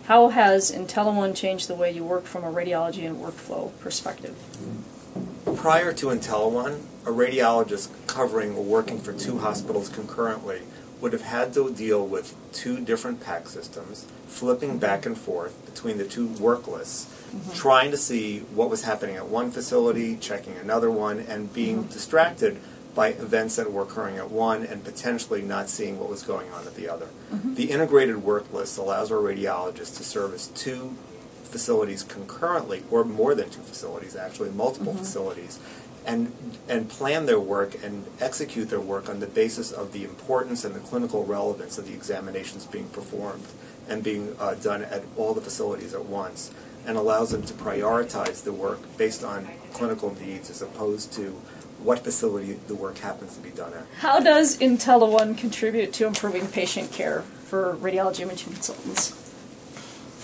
How has Intelerad changed the way you work from a radiology and workflow perspective? Prior to Intelerad, a radiologist covering or working for 2 hospitals concurrently would have had to deal with 2 different PAC systems, flipping back and forth between the 2 work lists, trying to see what was happening at one facility, checking another one, and being distracted by events that were occurring at one and potentially not seeing what was going on at the other. The integrated work list allows our radiologists to service 2 facilities concurrently, or more than 2 facilities, actually multiple facilities, and plan their work and execute their work on the basis of the importance and the clinical relevance of the examinations being performed and being done at all the facilities at once, and allows them to prioritize the work based on clinical needs as opposed to what facility the work happens to be done at. How does Intelerad contribute to improving patient care for radiology imaging consultants?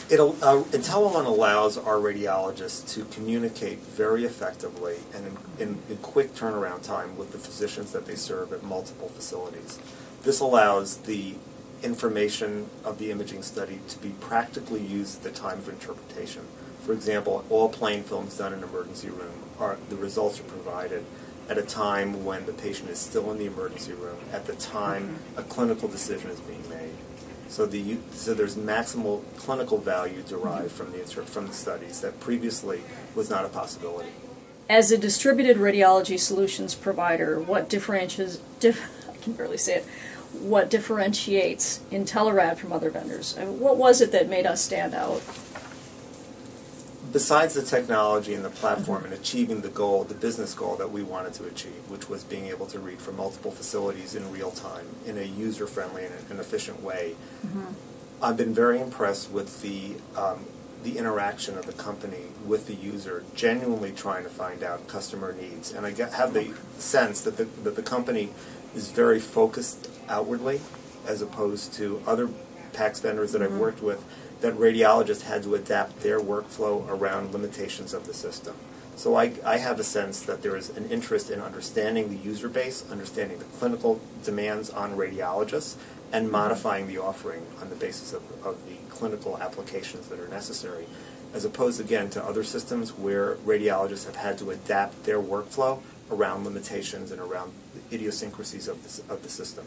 Intelerad allows our radiologists to communicate very effectively and in quick turnaround time with the physicians that they serve at multiple facilities. This allows the information of the imaging study to be practically used at the time of interpretation. For example, all plain films done in an emergency room, the results are provided at a time when the patient is still in the emergency room, at the time a clinical decision is being made. So there's maximal clinical value derived from the studies that previously was not a possibility. As a distributed radiology solutions provider, what differentiates Intelerad from other vendors? I mean, what was it that made us stand out? Besides the technology and the platform and achieving the goal, the business goal that we wanted to achieve, which was being able to read from multiple facilities in real time in a user-friendly and efficient way, I've been very impressed with the interaction of the company with the user, genuinely trying to find out customer needs. And I have the sense that the company is very focused outwardly, as opposed to other PACS vendors that I've worked with, that radiologists had to adapt their workflow around limitations of the system. So I have a sense that there is an interest in understanding the user base, understanding the clinical demands on radiologists, and modifying the offering on the basis of the clinical applications that are necessary, as opposed, again, to other systems where radiologists have had to adapt their workflow around limitations and around the idiosyncrasies of the system.